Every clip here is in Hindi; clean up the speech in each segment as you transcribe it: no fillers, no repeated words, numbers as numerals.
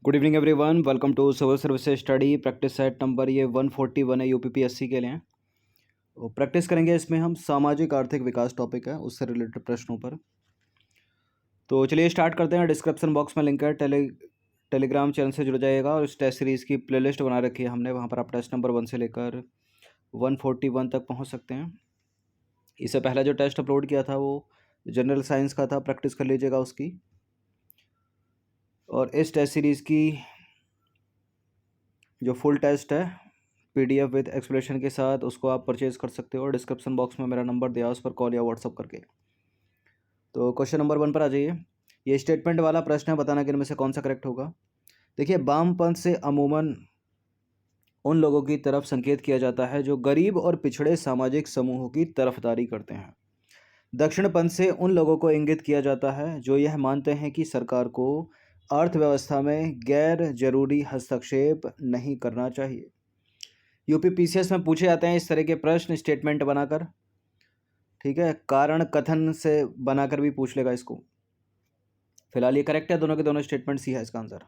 Good evening everyone, welcome to civil services study practice set number ये 141 है यूपीपीएससी के लिए। तो प्रैक्टिस करेंगे इसमें हम सामाजिक आर्थिक विकास टॉपिक है उससे रिलेटेड प्रश्नों पर। तो चलिए स्टार्ट करते हैं। डिस्क्रिप्शन बॉक्स में लिंक है, टेलीग्राम चैनल से जुड़ जाइएगा और इस टेस्ट सीरीज़ की प्लेलिस्ट बना रखी है हमने, वहाँ पर आप टेस्ट नंबर 1 से लेकर 141 तक पहुँच सकते हैं। इससे पहला जो टेस्ट अपलोड किया था वो जनरल साइंस का था, प्रैक्टिस कर लीजिएगा उसकी। और इस टेस्ट सीरीज़ की जो फुल टेस्ट है पीडीएफ विद एक्सप्लेनेशन के साथ, उसको आप परचेज़ कर सकते हो। डिस्क्रिप्शन बॉक्स में मेरा नंबर दिया, उस पर कॉल या व्हाट्सअप करके। तो क्वेश्चन नंबर 1 पर आ जाइए। ये स्टेटमेंट वाला प्रश्न है, बताना कि इनमें से कौन सा करेक्ट होगा। देखिए, वामपंथ से अमूमन उन लोगों की तरफ संकेत किया जाता है जो गरीब और पिछड़े सामाजिक समूहों की तरफदारी करते हैं। दक्षिणपंथ से उन लोगों को इंगित किया जाता है जो यह मानते हैं कि सरकार को अर्थव्यवस्था में गैर जरूरी हस्तक्षेप नहीं करना चाहिए। यूपीपीसीएस में पूछे जाते हैं इस तरह के प्रश्न स्टेटमेंट बनाकर, ठीक है, कारण कथन से बनाकर भी पूछ लेगा इसको। फिलहाल ये करेक्ट है, दोनों के दोनों स्टेटमेंट सी है इसका आंसर।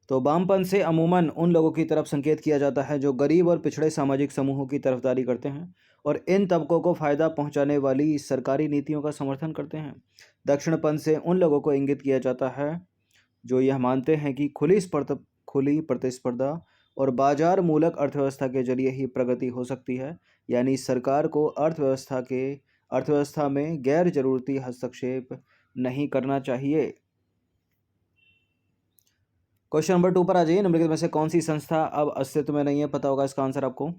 तो वामपंथ से अमूमन उन लोगों की तरफ संकेत किया जाता है जो गरीब और पिछड़े सामाजिक समूहों की तरफदारी करते हैं और इन तबकों को फायदा पहुंचाने वाली सरकारी नीतियों का समर्थन करते हैं। दक्षिणपंथ से उन लोगों को इंगित किया जाता है जो यह मानते हैं कि खुली प्रतिस्पर्धा और बाजार मूलक अर्थव्यवस्था के जरिए ही प्रगति हो सकती है, यानी सरकार को अर्थव्यवस्था में गैर जरूरती हस्तक्षेप नहीं करना चाहिए। क्वेश्चन नंबर 2 पर आ जाइए। निम्नलिखित में से कौन सी संस्था अब अस्तित्व में नहीं है? पता होगा इसका आंसर आपको।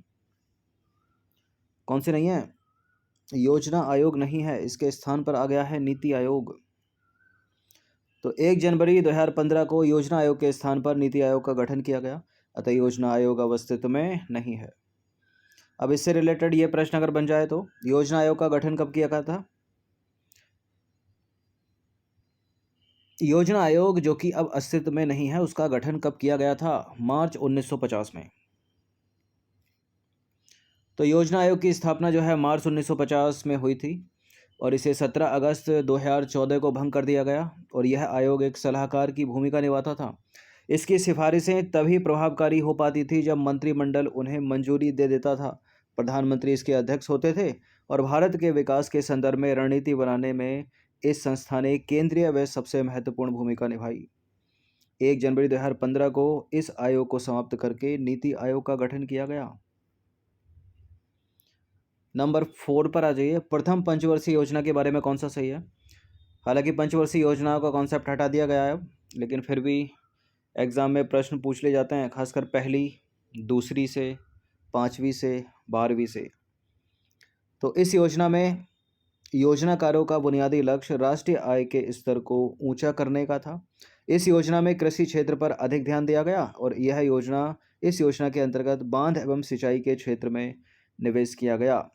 कौन सी नहीं है? योजना आयोग नहीं है, इसके स्थान पर आ गया है नीति आयोग। तो 1 जनवरी 2015 को योजना आयोग के स्थान पर नीति आयोग का गठन किया गया, अतः योजना आयोग अब अस्तित्व में नहीं है। अब इससे रिलेटेड ये प्रश्न अगर बन जाए तो योजना आयोग का गठन कब किया गया था? योजना आयोग जो कि अब अस्तित्व में नहीं है, उसका गठन कब किया गया था? मार्च 1950 में। तो योजना आयोग की स्थापना जो है मार्च 1950 में हुई थी और इसे 17 अगस्त 2014 को भंग कर दिया गया और यह आयोग एक सलाहकार की भूमिका निभाता था। इसकी सिफारिशें तभी प्रभावकारी हो पाती थी जब मंत्रिमंडल उन्हें मंजूरी दे देता था। प्रधानमंत्री इसके अध्यक्ष होते थे और भारत के विकास के संदर्भ में रणनीति बनाने में इस संस्था ने केंद्रीय व सबसे महत्वपूर्ण भूमिका निभाई। 1 जनवरी 2015 को इस आयोग को समाप्त करके नीति आयोग का गठन किया गया। नंबर 4 पर आ जाइए। प्रथम पंचवर्षीय योजना के बारे में कौन सा सही है? हालांकि पंचवर्षीय योजनाओं का कॉन्सेप्ट हटा दिया गया है अब, लेकिन फिर भी एग्ज़ाम में प्रश्न पूछ ले जाते हैं, खासकर पहली, दूसरी से, 5वीं से, 12वीं से। तो इस योजना में योजनाकारों का बुनियादी लक्ष्य राष्ट्रीय आय के स्तर को ऊंचा करने का था। इस योजना में कृषि क्षेत्र पर अधिक ध्यान दिया गया और इस योजना के अंतर्गत बांध एवं सिंचाई के क्षेत्र में निवेश किया गया।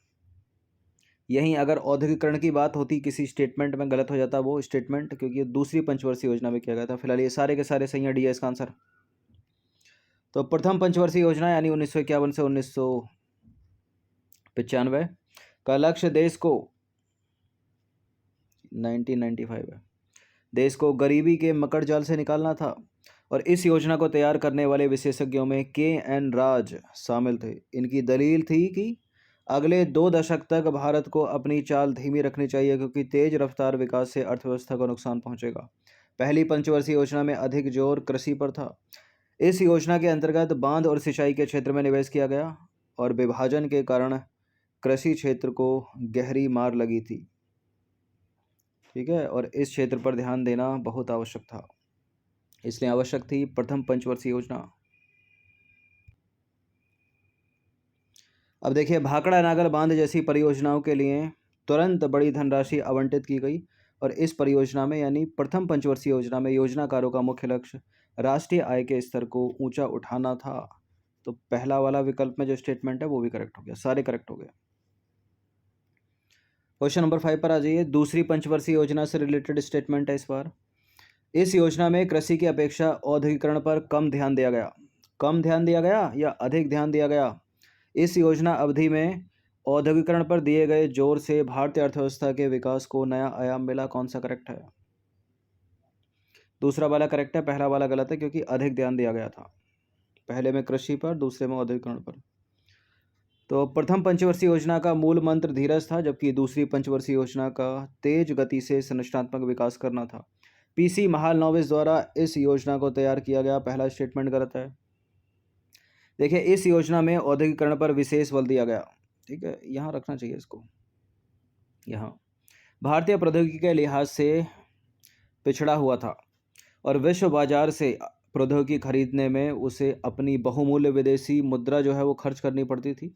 यहीं अगर औद्योगिकरण की बात होती, किसी स्टेटमेंट में गलत हो जाता वो स्टेटमेंट, क्योंकि दूसरी पंचवर्षीय योजना में किया गया था। फिलहाल ये सारे के सारे सही हैं, डी है इसका आंसर। तो प्रथम पंचवर्षीय योजना यानी 1951 से 1995 का लक्ष्य देश को 1995 है, देश को गरीबी के मकड़ जाल से निकालना था और इस योजना को तैयार करने वाले विशेषज्ञों में के.एन. राज शामिल थे। इनकी दलील थी कि अगले 2 दशक तक भारत को अपनी चाल धीमी रखनी चाहिए क्योंकि तेज रफ्तार विकास से अर्थव्यवस्था को नुकसान पहुंचेगा। पहली पंचवर्षीय योजना में अधिक जोर कृषि पर था। इस योजना के अंतर्गत बांध और सिंचाई के क्षेत्र में निवेश किया गया और विभाजन के कारण कृषि क्षेत्र को गहरी मार लगी थी, ठीक है, और इस क्षेत्र पर ध्यान देना बहुत आवश्यक था, इसलिए आवश्यक थी प्रथम पंचवर्षीय योजना। अब देखिए, भाखड़ा नागल बांध जैसी परियोजनाओं के लिए तुरंत बड़ी धनराशि आवंटित की गई और इस परियोजना में यानी प्रथम पंचवर्षीय योजना में योजनाकारों का मुख्य लक्ष्य राष्ट्रीय आय के स्तर को ऊंचा उठाना था। तो पहला वाला विकल्प में जो स्टेटमेंट है वो भी करेक्ट हो गया, सारे करेक्ट हो गए। क्वेश्चन नंबर 5 पर आ जाइए। दूसरी पंचवर्षीय योजना से रिलेटेड स्टेटमेंट है इस बार। इस योजना में कृषि की अपेक्षा औद्योगिकरण पर कम ध्यान दिया गया। कम ध्यान दिया गया या अधिक ध्यान दिया गया? इस योजना अवधि में औद्योगिकरण पर दिए गए जोर से भारतीय अर्थव्यवस्था के विकास को नया आयाम मिला। कौन सा करेक्ट है? दूसरा वाला करेक्ट है, पहला वाला गलत है क्योंकि अधिक ध्यान दिया गया था। पहले में कृषि पर, दूसरे में औद्योगिकरण पर। तो प्रथम पंचवर्षीय योजना का मूल मंत्र धीरज था, जबकि दूसरी पंचवर्षीय योजना का तेज गति से संरचनात्मक विकास करना था। पीसी महालनोबिस द्वारा इस योजना को तैयार किया गया। पहला स्टेटमेंट गलत है। देखिए, इस योजना में औद्योगिकरण पर विशेष बल दिया गया। ठीक है, यहाँ रखना चाहिए इसको। यहाँ भारतीय प्रौद्योगिकी के लिहाज से पिछड़ा हुआ था और विश्व बाजार से प्रौद्योगिकी खरीदने में उसे अपनी बहुमूल्य विदेशी मुद्रा जो है वो खर्च करनी पड़ती थी।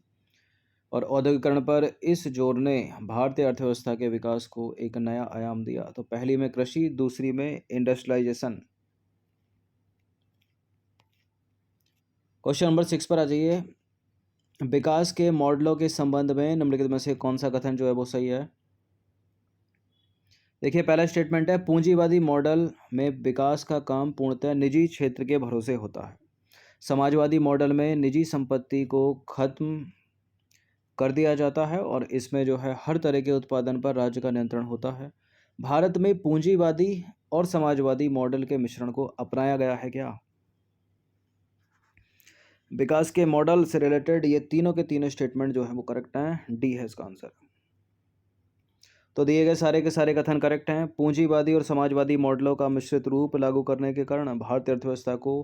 और औद्योगिकरण पर इस जोर ने भारतीय अर्थव्यवस्था के विकास को एक नया आयाम दिया। तो पहली में कृषि, दूसरी में इंडस्ट्रियलाइजेशन। क्वेश्चन नंबर 6 पर आ जाइए। विकास के मॉडलों के संबंध में निम्नलिखित में से कौन सा कथन जो है वो सही है? देखिए, पहला स्टेटमेंट है, पूंजीवादी मॉडल में विकास का काम पूर्णतः निजी क्षेत्र के भरोसे होता है। समाजवादी मॉडल में निजी संपत्ति को खत्म कर दिया जाता है और इसमें जो है हर तरह के उत्पादन पर राज्य का नियंत्रण होता है। भारत में पूंजीवादी और समाजवादी मॉडल के मिश्रण को अपनाया गया है क्या? विकास के मॉडल से रिलेटेड ये तीनों के तीनों स्टेटमेंट जो है वो करेक्ट हैं। डी है इसका आंसर। तो दिए गए सारे के सारे कथन करेक्ट हैं। पूंजीवादी और समाजवादी मॉडलों का मिश्रित रूप लागू करने के कारण भारतीय अर्थव्यवस्था को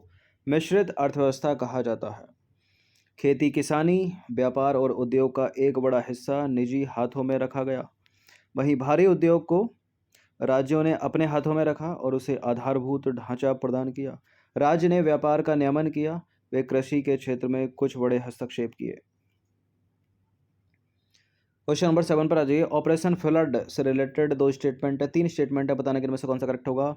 मिश्रित अर्थव्यवस्था कहा जाता है। खेती किसानी, व्यापार और उद्योग का एक बड़ा हिस्सा निजी हाथों में रखा गया। वहीं भारी उद्योग को राज्यों ने अपने हाथों में रखा और उसे आधारभूत ढांचा प्रदान किया। राज्य ने व्यापार का नियमन किया, वे कृषि के क्षेत्र में कुछ बड़े हस्तक्षेप किए। क्वेश्चन नंबर 7 पर आ जाइए। ऑपरेशन फ्लड से रिलेटेड दो स्टेटमेंट है, तीन स्टेटमेंट है, बताने के इनमें से कौन सा करेक्ट होगा?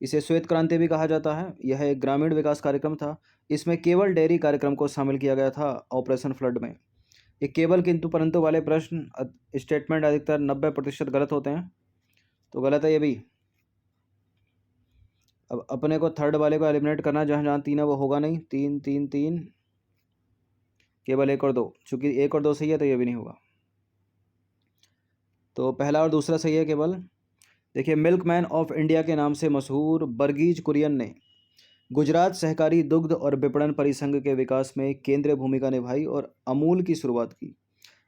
इसे श्वेत क्रांति भी कहा जाता है। यह एक ग्रामीण विकास कार्यक्रम था। इसमें केवल डेयरी कार्यक्रम को शामिल किया गया था ऑपरेशन फ्लड में। ये केवल किंतु परंतु वाले प्रश्न स्टेटमेंट अधिकतर 90% गलत होते हैं, तो गलत है ये भी। अब अपने को थर्ड वाले को एलिमिनेट करना, जहाँ जहाँ 3 है वो होगा नहीं। 3 3 3, केवल 1 और 2। चूंकि 1 और 2 सही है तो ये भी नहीं होगा। तो पहला और दूसरा सही है केवल। देखिए, मिल्कमैन ऑफ इंडिया के नाम से मशहूर वर्गीज कुरियन ने गुजरात सहकारी दुग्ध और विपणन परिसंघ के विकास में केंद्रीय भूमिका निभाई और अमूल की शुरुआत की।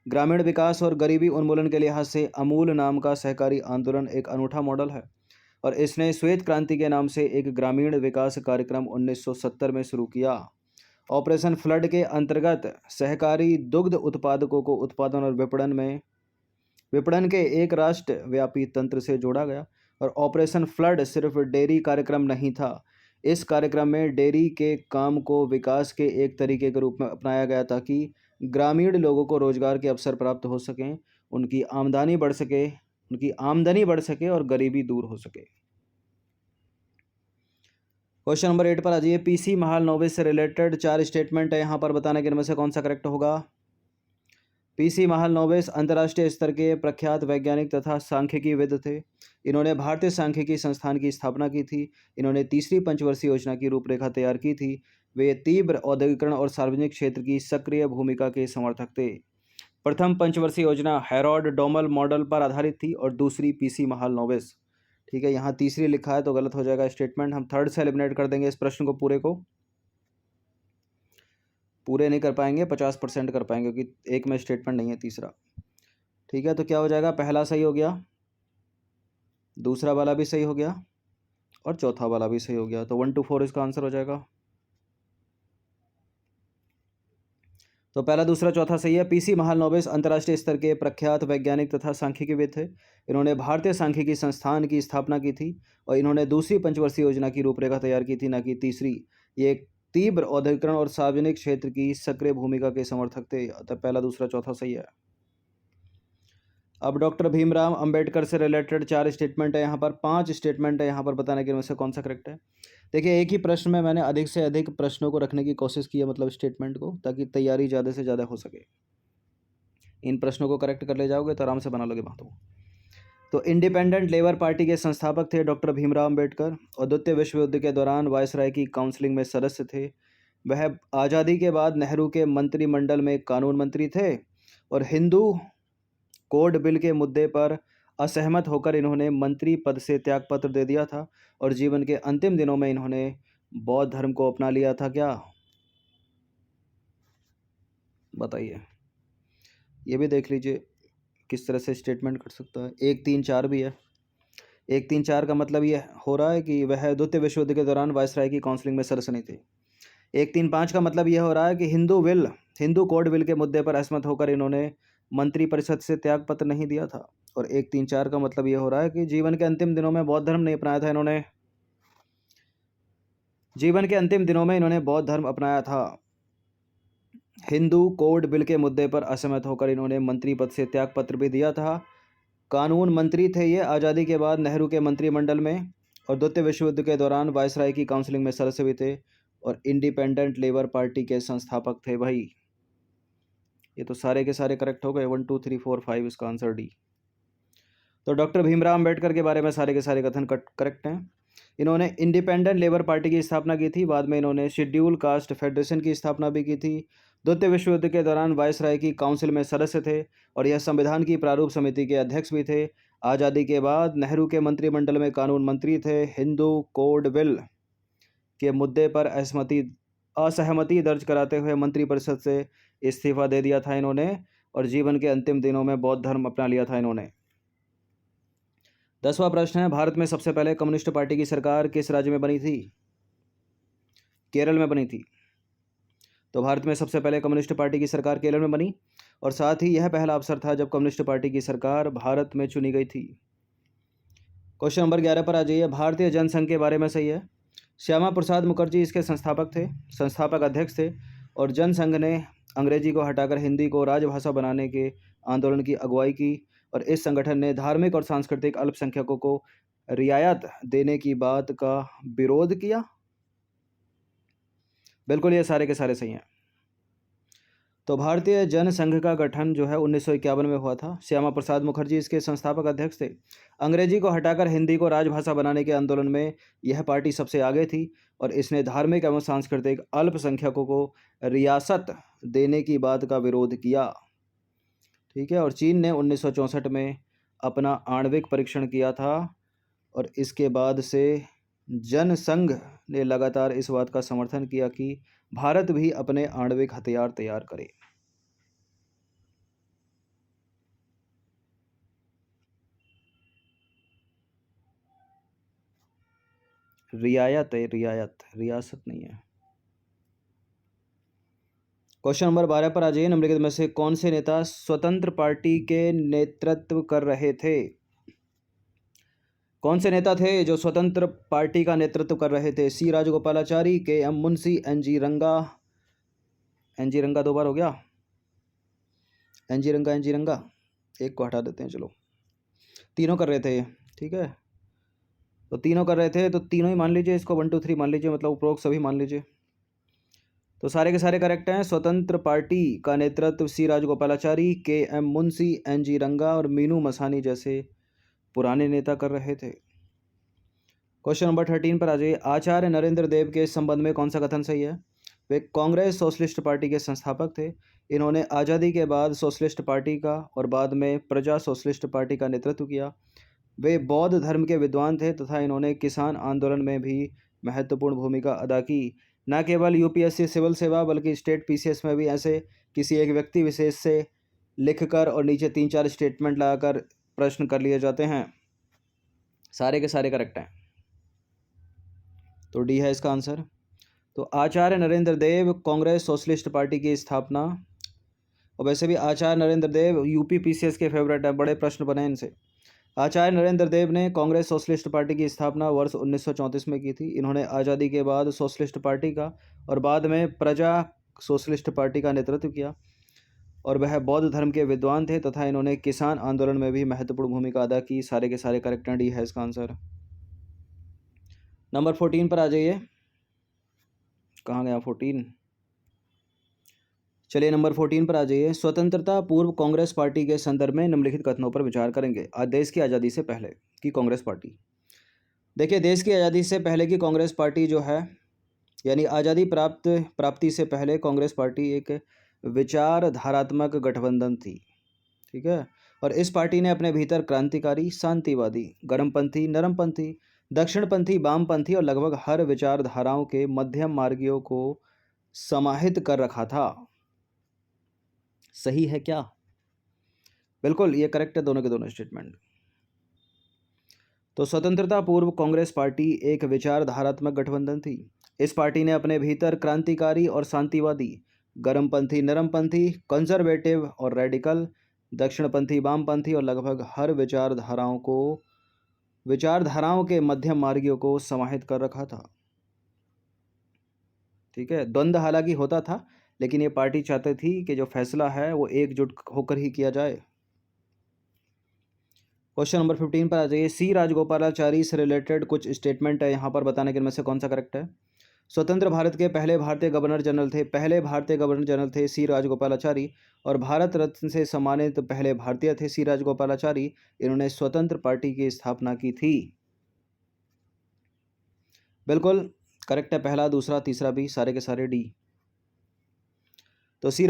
ग्रामीण विकास और गरीबी उन्मूलन के लिहाज से अमूल नाम का सहकारी आंदोलन एक अनूठा मॉडल है और इसने श्वेत क्रांति के नाम से एक ग्रामीण विकास कार्यक्रम 1970 में शुरू किया। ऑपरेशन फ्लड के अंतर्गत सहकारी दुग्ध उत्पादकों को उत्पादन और विपणन के एक राष्ट्रव्यापी तंत्र से जोड़ा गया। और ऑपरेशन फ्लड सिर्फ डेयरी कार्यक्रम नहीं था। इस कार्यक्रम में डेयरी के काम को विकास के एक तरीके के रूप में अपनाया गया ताकि ग्रामीण लोगों को रोजगार के अवसर प्राप्त हो सकें, उनकी आमदनी बढ़ सके और गरीबी दूर हो सके। क्वेश्चन नंबर 8 पर आ जाइए। पीसी महालनोबिस से रिलेटेड 4 स्टेटमेंट है, यहाँ पर बताने के इनमें से कौन सा करेक्ट होगा? पीसी महालनोबिस अंतर्राष्ट्रीय स्तर के प्रख्यात वैज्ञानिक तथा सांख्यिकीविद थे। इन्होंने भारतीय सांख्यिकी संस्थान की स्थापना की थी। इन्होंने तीसरी पंचवर्षीय योजना की रूपरेखा तैयार की थी। वे तीव्र औद्योगिकरण और सार्वजनिक क्षेत्र की सक्रिय भूमिका के समर्थक थे। प्रथम पंचवर्षीय योजना हैरोल्ड डोमल मॉडल पर आधारित थी और दूसरी पीसी महालनोबिस। ठीक है, यहाँ तीसरी लिखा है तो गलत हो जाएगा स्टेटमेंट। हम थर्ड से एलिमिनेट कर देंगे इस प्रश्न को। पूरे नहीं कर पाएंगे, 50% कर पाएंगे क्योंकि एक में स्टेटमेंट नहीं है तीसरा। ठीक है, तो क्या हो जाएगा? पहला सही हो गया, दूसरा वाला भी सही हो गया और चौथा वाला भी सही हो गया। तो 1 to 4 इसका आंसर हो जाएगा। तो पहला, दूसरा, चौथा सही है। पीसी महालनोबिस अंतर्राष्ट्रीय स्तर के प्रख्यात वैज्ञानिक तथा सांख्यिकीविद थे। इन्होंने भारतीय सांख्यिकी संस्थान की स्थापना की थी और इन्होंने दूसरी पंचवर्षीय योजना की रूपरेखा तैयार की थी, न कि तीसरी। ये तीव्र औद्योगिकरण और सार्वजनिक क्षेत्र की सक्रिय भूमिका के समर्थक थे। अतः पहला, दूसरा, चौथा सही है। अब डॉक्टर भीमराव अंबेडकर से रिलेटेड 4 स्टेटमेंट है, यहाँ पर 5 स्टेटमेंट है, यहाँ पर बताने के इनमें से कौन सा करेक्ट है? देखिए, एक ही प्रश्न में मैंने अधिक से अधिक प्रश्नों को रखने की कोशिश की है, मतलब स्टेटमेंट को, ताकि तैयारी ज़्यादा से ज़्यादा हो सके। इन प्रश्नों को करेक्ट कर ले जाओगे तो आराम से बना लोगे बातों। तो इंडिपेंडेंट लेबर पार्टी के संस्थापक थे डॉक्टर भीमराव अंबेडकर और द्वितीय विश्व युद्ध के दौरान वायसराय की काउंसिलिंग में सदस्य थे। वह आज़ादी के बाद नेहरू के मंत्रिमंडल में कानून मंत्री थे और हिंदू कोड बिल के मुद्दे पर असहमत होकर इन्होंने मंत्री पद से त्यागपत्र दे दिया था और जीवन के अंतिम दिनों में इन्होंने बौद्ध धर्म को अपना लिया था। क्या बताइए, ये भी देख लीजिए किस तरह से स्टेटमेंट कर सकता है। 1, 3, 4 भी है। 1, 3, 4 का मतलब ये हो रहा है कि वह द्वितीय विश्व युद्ध के दौरान वायसराय की काउंसिलिंग में सदस्य नहीं थे। 1, 3, 5 का मतलब यह हो रहा है कि हिंदू कोड बिल के मुद्दे पर असहमत होकर इन्होंने मंत्री परिषद से त्यागपत्र नहीं दिया था। और 1, 3, 4 का मतलब यह हो रहा है कि जीवन के अंतिम दिनों में बौद्ध धर्म नहीं अपनाया था इन्होंने। जीवन के अंतिम दिनों में इन्होंने बौद्ध धर्म अपनाया था। हिंदू कोड बिल के मुद्दे पर असहमत होकर इन्होंने मंत्री पद से त्यागपत्र भी दिया था। कानून मंत्री थे ये आज़ादी के बाद नेहरू के मंत्रिमंडल में, और द्वितीय विश्व युद्ध के दौरान वायसराय की काउंसिलिंग में सदस्य भी थे, और इंडिपेंडेंट लेबर पार्टी के संस्थापक थे भाई। ये तो सारे के सारे करेक्ट हो गए। 1, 2, 3, 4, 5 इसका आंसर डी। तो डॉक्टर भीमराव अम्बेडकर के बारे में सारे के सारे कथन करेक्ट हैं। इन्होंने इंडिपेंडेंट लेबर पार्टी की स्थापना की थी। बाद में इन्होंने शेड्यूल कास्ट फेडरेशन की स्थापना भी की थी। द्वितीय विश्व युद्ध के दौरान वायसराय की काउंसिल में सदस्य थे और यह संविधान की प्रारूप समिति के अध्यक्ष भी थे। आज़ादी के बाद नेहरू के मंत्रिमंडल में कानून मंत्री थे। हिंदू कोड बिल के मुद्दे पर असहमति दर्ज कराते हुए मंत्रिपरिषद से इस्तीफा दे दिया था इन्होंने, और जीवन के अंतिम दिनों में बौद्ध धर्म अपना लिया था इन्होंने। 10वां प्रश्न है, भारत में सबसे पहले कम्युनिस्ट पार्टी की सरकार किस राज्य में बनी थी? केरल में बनी थी। तो भारत में सबसे पहले कम्युनिस्ट पार्टी की सरकार केरल में बनी, और साथ ही यह पहला अवसर था जब कम्युनिस्ट पार्टी की सरकार भारत में चुनी गई थी। क्वेश्चन नंबर 11 पर आ जाइए। भारतीय जनसंघ के बारे में सही है। श्यामा प्रसाद मुखर्जी इसके संस्थापक अध्यक्ष थे, और जनसंघ ने अंग्रेजी को हटाकर हिंदी को राजभाषा बनाने के आंदोलन की अगुवाई की, और इस संगठन ने धार्मिक और सांस्कृतिक अल्पसंख्यकों को रियायत देने की बात का विरोध किया। बिल्कुल, ये सारे के सारे सही हैं। तो भारतीय जनसंघ का गठन जो है 1951 में हुआ था। श्यामा प्रसाद मुखर्जी इसके संस्थापक अध्यक्ष थे। अंग्रेजी को हटाकर हिंदी को राजभाषा बनाने के आंदोलन में यह पार्टी सबसे आगे थी, और इसने धार्मिक एवं सांस्कृतिक अल्पसंख्यकों को रियासत देने की बात का विरोध किया। ठीक है। और चीन ने 1964 में अपना आणविक परीक्षण किया था, और इसके बाद से जनसंघ ने लगातार इस बात का समर्थन किया कि भारत भी अपने आणविक हथियार तैयार करे। रियायत है, रियासत नहीं है। क्वेश्चन नंबर 12 पर आ जाइए। निम्नलिखित में से कौन से नेता स्वतंत्र पार्टी के नेतृत्व कर रहे थे? कौन से नेता थे जो स्वतंत्र पार्टी का नेतृत्व कर रहे थे? सी राजगोपालाचारी, के एम मुंशी, एनजी रंगा। एनजी रंगा 2 बार हो गया। एनजी रंगा एक को हटा देते हैं। चलो, तीनों कर रहे थे। ठीक है, तो तीनों कर रहे थे, तो तीनों ही मान लीजिए। इसको 1, 2, 3 मान लीजिए, मतलब उपरोक्त सभी मान लीजिए। तो सारे के सारे करेक्ट हैं। स्वतंत्र पार्टी का नेतृत्व सी राजगोपालाचारी, के एम मुंशी, एनजी रंगा और मीनू मसानी जैसे पुराने नेता कर रहे थे। क्वेश्चन नंबर 13 पर आ जाइए। आचार्य नरेंद्र देव के संबंध में कौन सा कथन सही है? वे कांग्रेस सोशलिस्ट पार्टी के संस्थापक थे। इन्होंने आज़ादी के बाद सोशलिस्ट पार्टी का और बाद में प्रजा सोशलिस्ट पार्टी का नेतृत्व किया। वे बौद्ध धर्म के विद्वान थे तथा इन्होंने किसान आंदोलन में भी महत्वपूर्ण भूमिका अदा की। न केवल यूपीएससी सिविल सेवा बल्कि स्टेट पीसीएस में भी ऐसे किसी एक व्यक्ति विशेष से लिखकर और नीचे 3-4 स्टेटमेंट लगाकर प्रश्न कर लिए जाते हैं। सारे के सारे करेक्ट हैं, तो डी है इसका आंसर। तो आचार्य नरेंद्र देव कांग्रेस सोशलिस्ट पार्टी की स्थापना, और वैसे भी आचार्य नरेंद्र देव यूपी पीसीएस के फेवरेट है, बड़े प्रश्न बने इनसे। आचार्य नरेंद्र देव ने कांग्रेस सोशलिस्ट पार्टी की स्थापना वर्ष 1934 में की थी। इन्होंने आज़ादी के बाद सोशलिस्ट पार्टी का और बाद में प्रजा सोशलिस्ट पार्टी का नेतृत्व किया, और वह बौद्ध धर्म के विद्वान थे तथा इन्होंने किसान आंदोलन में भी महत्वपूर्ण भूमिका अदा की। सारे के सारे करेक्ट डी है इसका आंसर। नंबर 14 पर आ जाइए। कहाँ गया 14? चलिए नंबर 14 पर आ जाइए। स्वतंत्रता पूर्व कांग्रेस पार्टी के संदर्भ में निम्नलिखित कथनों पर विचार करेंगे। देश की आज़ादी से पहले की कांग्रेस पार्टी। देखिए, देश की आज़ादी से पहले की कांग्रेस पार्टी जो है, यानी आज़ादी प्राप्ति से पहले कांग्रेस पार्टी एक विचारधारात्मक गठबंधन थी। ठीक है, और इस पार्टी ने अपने भीतर क्रांतिकारी, शांतिवादी, गर्मपंथी, नरमपंथी, दक्षिणपंथी, वामपंथी और लगभग हर विचारधाराओं के मध्यम मार्गियों को समाहित कर रखा था। सही है क्या? बिल्कुल, ये करेक्ट है, दोनों के दोनों स्टेटमेंट। तो स्वतंत्रता पूर्व कांग्रेस पार्टी एक विचारधारात्मक गठबंधन थी। इस पार्टी ने अपने भीतर क्रांतिकारी और शांतिवादी, गर्मपंथी, नरमपंथी, कंजर्वेटिव और रेडिकल, दक्षिणपंथी, वामपंथी और लगभग हर विचारधाराओं के मध्यम मार्गियों को समाहित कर रखा था। ठीक है, द्वंद्व हालांकि होता था, लेकिन ये पार्टी चाहती थी कि जो फैसला है वो एकजुट होकर ही किया जाए। क्वेश्चन नंबर 15 पर आ जाइए। सी राजगोपालाचारी से रिलेटेड कुछ स्टेटमेंट है यहाँ पर, बताने के इनमें से कौन सा करेक्ट है। स्वतंत्र भारत के पहले भारतीय गवर्नर जनरल थे सी राजगोपालाचारी, और भारत रत्न से सम्मानित पहले भारतीय थे सी राजगोपालाचारी। इन्होंने स्वतंत्र पार्टी की स्थापना की थी। बिल्कुल करेक्ट है, पहला, दूसरा, तीसरा भी, सारे के सारे डी। तो सी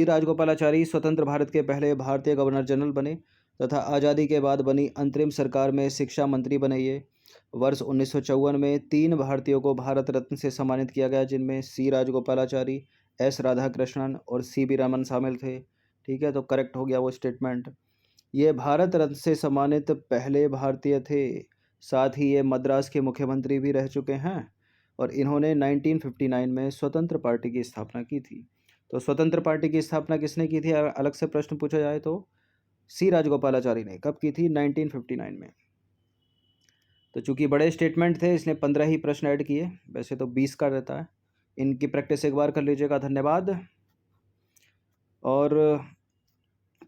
राजगोपालाचारी स्वतंत्र भारत के पहले भारतीय गवर्नर जनरल बने तथा आज़ादी के बाद बनी अंतरिम सरकार में शिक्षा मंत्री बने। ये वर्ष 1954 में 3 भारतीयों को भारत रत्न से सम्मानित किया गया, जिनमें सी राजगोपालाचारी, एस राधाकृष्णन और सी वी रमन शामिल थे। ठीक है, तो करेक्ट हो गया वो स्टेटमेंट। ये भारत रत्न से सम्मानित पहले भारतीय थे, साथ ही ये मद्रास के मुख्यमंत्री भी रह चुके हैं, और इन्होंने 1959 में स्वतंत्र पार्टी की स्थापना की थी। तो स्वतंत्र पार्टी की स्थापना किसने की थी, अलग से प्रश्न पूछा जाए तो सी राजगोपालाचारी ने। कब की थी? 1959 में। तो चूंकि बड़े स्टेटमेंट थे इसलिए 15 ही प्रश्न ऐड किए, वैसे तो 20 का रहता है। इनकी प्रैक्टिस एक बार कर लीजिएगा। धन्यवाद। और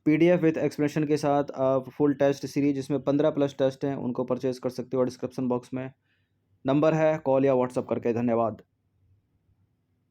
PDF विथ एक्सप्लेनेशन के साथ आप फुल टेस्ट सीरीज, जिसमें 15+ टेस्ट हैं, उनको परचेज कर सकते हो डिस्क्रिप्शन बॉक्स में। नंबर है, कॉल या व्हाट्सअप करके। धन्यवाद।